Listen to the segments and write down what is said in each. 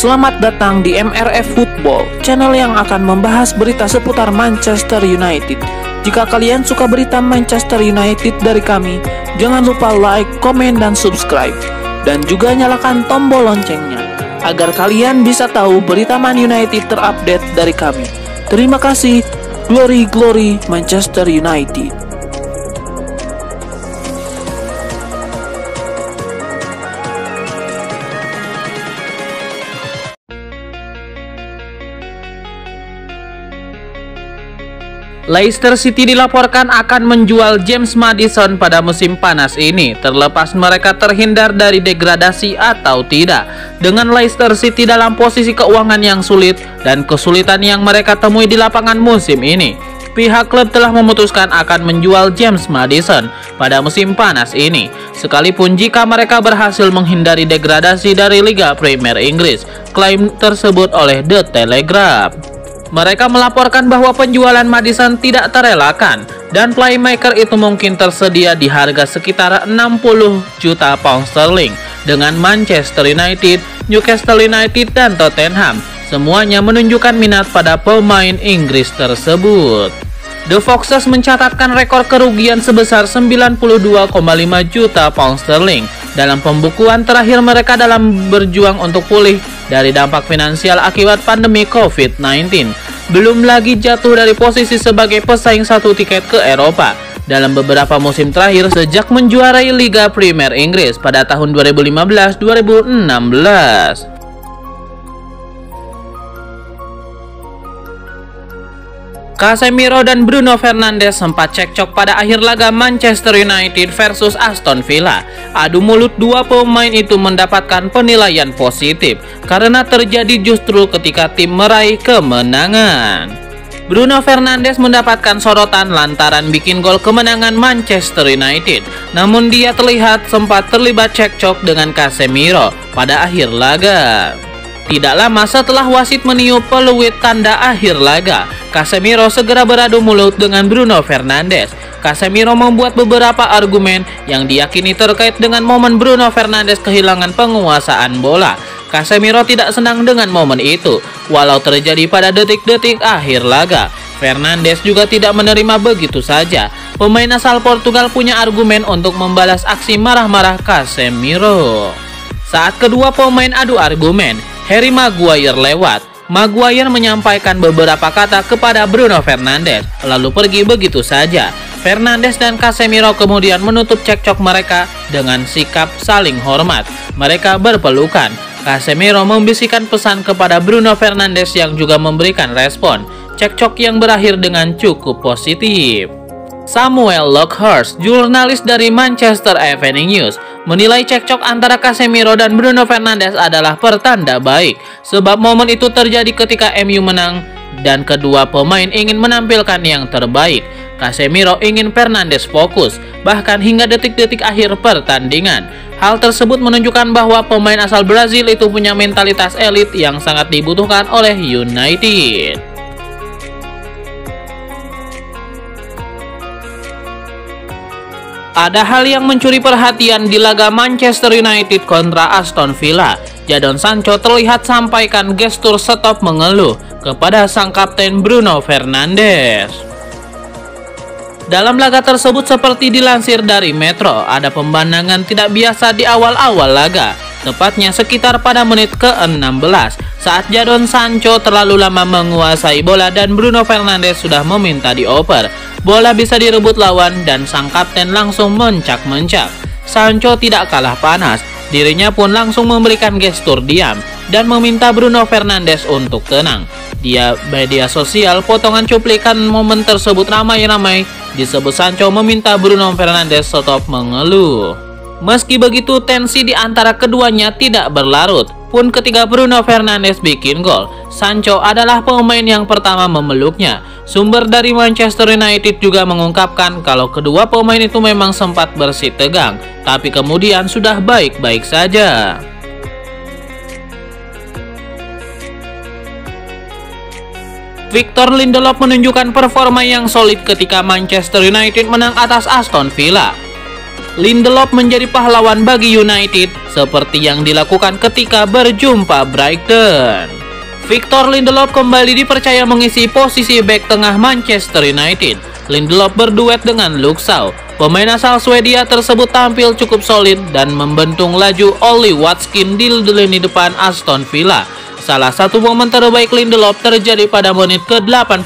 Selamat datang di MRF Football, channel yang akan membahas berita seputar Manchester United. Jika kalian suka berita Manchester United dari kami, jangan lupa like, komen, dan subscribe. Dan juga nyalakan tombol loncengnya, agar kalian bisa tahu berita Man United terupdate dari kami. Terima kasih. Glory, glory Manchester United. Leicester City dilaporkan akan menjual James Maddison pada musim panas ini, terlepas mereka terhindar dari degradasi atau tidak. Dengan Leicester City dalam posisi keuangan yang sulit dan kesulitan yang mereka temui di lapangan musim ini, pihak klub telah memutuskan akan menjual James Maddison pada musim panas ini, sekalipun jika mereka berhasil menghindari degradasi dari Liga Premier Inggris. Klaim tersebut oleh The Telegraph. Mereka melaporkan bahwa penjualan Maddison tidak terelakkan dan playmaker itu mungkin tersedia di harga sekitar 60 juta pound sterling dengan Manchester United, Newcastle United, dan Tottenham. Semuanya menunjukkan minat pada pemain Inggris tersebut. The Foxes mencatatkan rekor kerugian sebesar 92,5 juta pound sterling dalam pembukuan terakhir mereka dalam berjuang untuk pulih dari dampak finansial akibat pandemi COVID-19. Belum lagi jatuh dari posisi sebagai pesaing satu tiket ke Eropa dalam beberapa musim terakhir sejak menjuarai Liga Premier Inggris pada tahun 2015-2016. Casemiro dan Bruno Fernandes sempat cekcok pada akhir laga Manchester United versus Aston Villa. Adu mulut dua pemain itu mendapatkan penilaian positif karena terjadi justru ketika tim meraih kemenangan. Bruno Fernandes mendapatkan sorotan lantaran bikin gol kemenangan Manchester United, namun dia terlihat sempat terlibat cekcok dengan Casemiro pada akhir laga. Tidak lama setelah wasit meniup peluit tanda akhir laga, Casemiro segera beradu mulut dengan Bruno Fernandes. Casemiro membuat beberapa argumen yang diyakini terkait dengan momen Bruno Fernandes kehilangan penguasaan bola. Casemiro tidak senang dengan momen itu, walau terjadi pada detik-detik akhir laga. Fernandes juga tidak menerima begitu saja. Pemain asal Portugal punya argumen untuk membalas aksi marah-marah Casemiro. Saat kedua pemain adu argumen, Harry Maguire lewat. Maguire menyampaikan beberapa kata kepada Bruno Fernandes, lalu pergi begitu saja. Fernandes dan Casemiro kemudian menutup cekcok mereka dengan sikap saling hormat. Mereka berpelukan. Casemiro membisikkan pesan kepada Bruno Fernandes yang juga memberikan respon. Cekcok yang berakhir dengan cukup positif. Samuel Lockhurst, jurnalis dari Manchester Evening News, menilai cekcok antara Casemiro dan Bruno Fernandes adalah pertanda baik, sebab momen itu terjadi ketika MU menang dan kedua pemain ingin menampilkan yang terbaik. Casemiro ingin Fernandes fokus, bahkan hingga detik-detik akhir pertandingan. Hal tersebut menunjukkan bahwa pemain asal Brazil itu punya mentalitas elit yang sangat dibutuhkan oleh United. Ada hal yang mencuri perhatian di laga Manchester United kontra Aston Villa. Jadon Sancho terlihat sampaikan gestur stop mengeluh kepada sang kapten Bruno Fernandes. Dalam laga tersebut, seperti dilansir dari Metro, ada pemandangan tidak biasa di awal-awal laga, tepatnya sekitar pada menit ke-16, saat Jadon Sancho terlalu lama menguasai bola dan Bruno Fernandes sudah meminta dioper. Bola bisa direbut lawan dan sang kapten langsung mencak-mencak. Sancho tidak kalah panas, dirinya pun langsung memberikan gestur diam dan meminta Bruno Fernandes untuk tenang. Di media sosial, potongan cuplikan momen tersebut ramai-ramai disebut Sancho meminta Bruno Fernandes stop mengeluh. Meski begitu, tensi di antara keduanya tidak berlarut. Pun ketika Bruno Fernandes bikin gol, Sancho adalah pemain yang pertama memeluknya. Sumber dari Manchester United juga mengungkapkan kalau kedua pemain itu memang sempat bersih tegang, tapi kemudian sudah baik-baik saja. Victor Lindelof menunjukkan performa yang solid ketika Manchester United menang atas Aston Villa. Lindelof menjadi pahlawan bagi United seperti yang dilakukan ketika berjumpa Brighton. Victor Lindelof kembali dipercaya mengisi posisi bek tengah Manchester United. Lindelof berduet dengan Luke Shaw. Pemain asal Swedia tersebut tampil cukup solid dan membentung laju Ollie Watkins di lini depan Aston Villa. Salah satu momen terbaik Lindelof terjadi pada menit ke-81.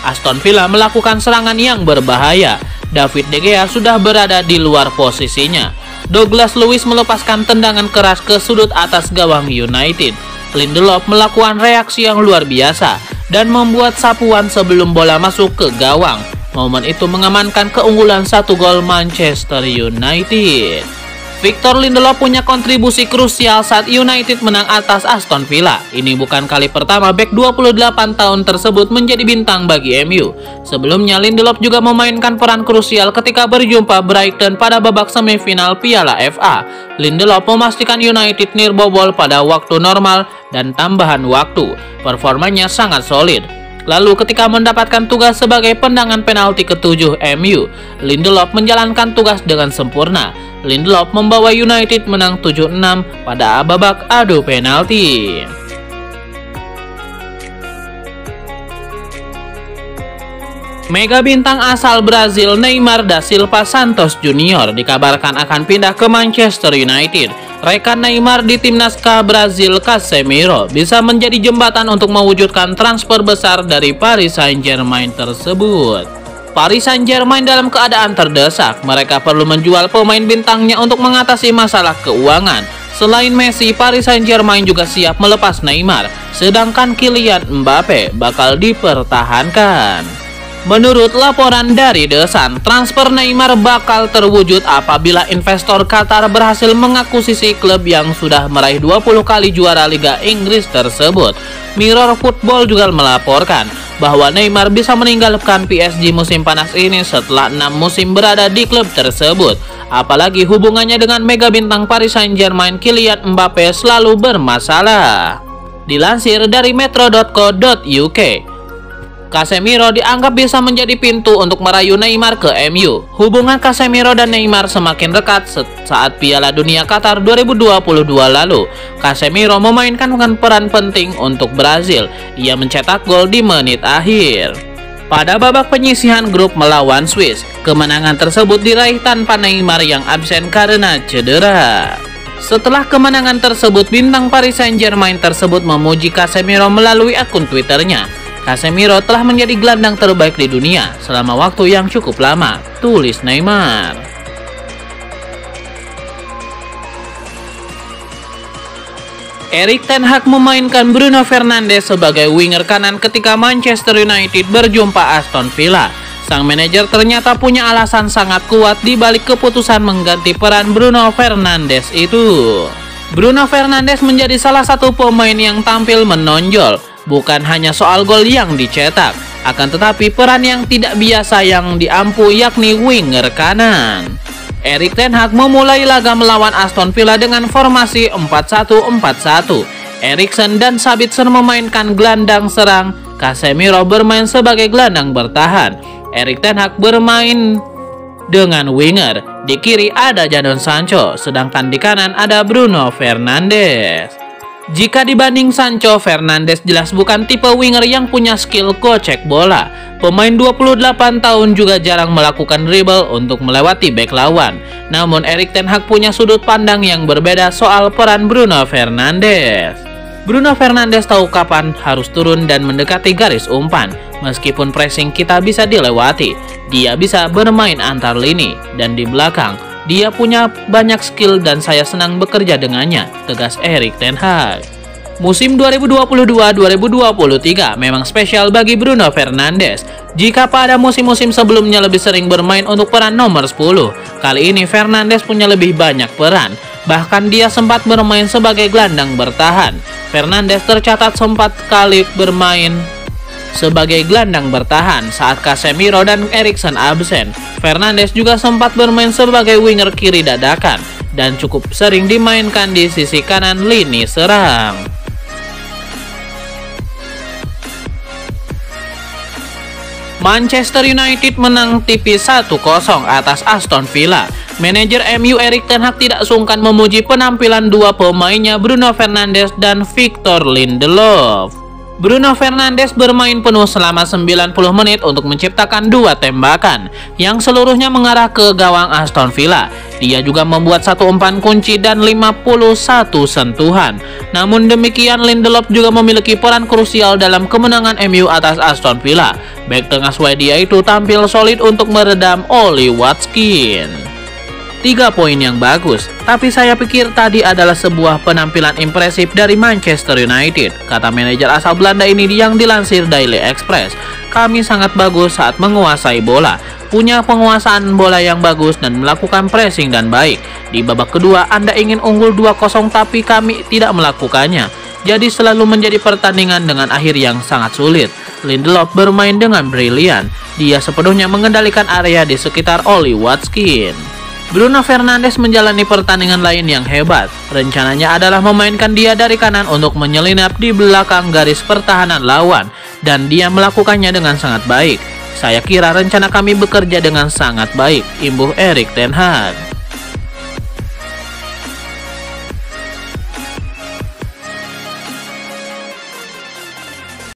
Aston Villa melakukan serangan yang berbahaya. David De Gea sudah berada di luar posisinya. Douglas Luiz melepaskan tendangan keras ke sudut atas gawang United. Lindelof melakukan reaksi yang luar biasa dan membuat sapuan sebelum bola masuk ke gawang. Momen itu mengamankan keunggulan 1 gol Manchester United. Victor Lindelof punya kontribusi krusial saat United menang atas Aston Villa. Ini bukan kali pertama bek 28 tahun tersebut menjadi bintang bagi MU. Sebelumnya Lindelof juga memainkan peran krusial ketika berjumpa Brighton pada babak semifinal Piala FA. Lindelof memastikan United nirbobol pada waktu normal dan tambahan waktu. Performanya sangat solid. Lalu ketika mendapatkan tugas sebagai pendangan penalti ke-7 MU, Lindelof menjalankan tugas dengan sempurna. Lindelof membawa United menang 7-6 pada babak adu penalti. Mega bintang asal Brazil Neymar da Silva Santos Junior dikabarkan akan pindah ke Manchester United. Rekan Neymar di timnas Brazil Casemiro bisa menjadi jembatan untuk mewujudkan transfer besar dari Paris Saint-Germain tersebut. Paris Saint-Germain dalam keadaan terdesak. Mereka perlu menjual pemain bintangnya untuk mengatasi masalah keuangan. Selain Messi, Paris Saint-Germain juga siap melepas Neymar, sedangkan Kylian Mbappe bakal dipertahankan. Menurut laporan dari The Sun, transfer Neymar bakal terwujud apabila investor Qatar berhasil mengakuisisi klub yang sudah meraih 20 kali juara Liga Inggris tersebut. Mirror Football juga melaporkan bahwa Neymar bisa meninggalkan PSG musim panas ini setelah 6 musim berada di klub tersebut. Apalagi hubungannya dengan mega bintang Paris Saint-Germain Kylian Mbappe selalu bermasalah. Dilansir dari metro.co.uk, Casemiro dianggap bisa menjadi pintu untuk merayu Neymar ke MU. Hubungan Casemiro dan Neymar semakin dekat saat Piala Dunia Qatar 2022 lalu. Casemiro memainkan peran penting untuk Brazil. Ia mencetak gol di menit akhir. Pada babak penyisihan grup melawan Swiss, kemenangan tersebut diraih tanpa Neymar yang absen karena cedera. Setelah kemenangan tersebut, bintang Paris Saint-Germain tersebut memuji Casemiro melalui akun Twitternya. Casemiro telah menjadi gelandang terbaik di dunia selama waktu yang cukup lama, tulis Neymar. Erik ten Hag memainkan Bruno Fernandes sebagai winger kanan ketika Manchester United berjumpa Aston Villa. Sang manajer ternyata punya alasan sangat kuat di balik keputusan mengganti peran Bruno Fernandes itu. Bruno Fernandes menjadi salah satu pemain yang tampil menonjol. Bukan hanya soal gol yang dicetak, akan tetapi peran yang tidak biasa yang diampu yakni winger kanan. Erik ten Hag memulai laga melawan Aston Villa dengan formasi 4-1-4-1. Eriksen dan Sabitzer memainkan gelandang serang, Casemiro bermain sebagai gelandang bertahan. Erik ten Hag bermain dengan winger. Di kiri ada Jadon Sancho, sedangkan di kanan ada Bruno Fernandes. Jika dibanding Sancho, Fernandes jelas bukan tipe winger yang punya skill gocek bola. Pemain 28 tahun juga jarang melakukan dribble untuk melewati bek lawan. Namun Erik ten Hag punya sudut pandang yang berbeda soal peran Bruno Fernandes. Bruno Fernandes tahu kapan harus turun dan mendekati garis umpan. Meskipun pressing kita bisa dilewati, dia bisa bermain antar lini dan di belakang. Dia punya banyak skill dan saya senang bekerja dengannya, tegas Erik ten Hag. Musim 2022-2023 memang spesial bagi Bruno Fernandes. Jika pada musim-musim sebelumnya lebih sering bermain untuk peran nomor 10, kali ini Fernandes punya lebih banyak peran. Bahkan dia sempat bermain sebagai gelandang bertahan. Fernandes tercatat sempat kali bermain sebagai gelandang bertahan saat Casemiro dan Eriksen absen. Fernandes juga sempat bermain sebagai winger kiri dadakan dan cukup sering dimainkan di sisi kanan lini serang. Manchester United menang tipis 1-0 atas Aston Villa. Manajer MU Erik ten Hag tidak sungkan memuji penampilan dua pemainnya Bruno Fernandes dan Victor Lindelof. Bruno Fernandes bermain penuh selama 90 menit untuk menciptakan dua tembakan yang seluruhnya mengarah ke gawang Aston Villa. Dia juga membuat satu umpan kunci dan 51 sentuhan. Namun demikian, Lindelof juga memiliki peran krusial dalam kemenangan MU atas Aston Villa. Bek tengah Swedia itu tampil solid untuk meredam Ollie Watkins. 3 poin yang bagus, tapi saya pikir tadi adalah sebuah penampilan impresif dari Manchester United, kata manajer asal Belanda ini yang dilansir Daily Express. Kami sangat bagus saat menguasai bola, punya penguasaan bola yang bagus dan melakukan pressing dan baik. Di babak kedua Anda ingin unggul 2-0 tapi kami tidak melakukannya. Jadi selalu menjadi pertandingan dengan akhir yang sangat sulit. Lindelof bermain dengan brilian. Dia sepenuhnya mengendalikan area di sekitar Ollie Watkins. Bruno Fernandes menjalani pertandingan lain yang hebat. Rencananya adalah memainkan dia dari kanan untuk menyelinap di belakang garis pertahanan lawan, dan dia melakukannya dengan sangat baik. Saya kira rencana kami bekerja dengan sangat baik, imbuh Erik ten Hag.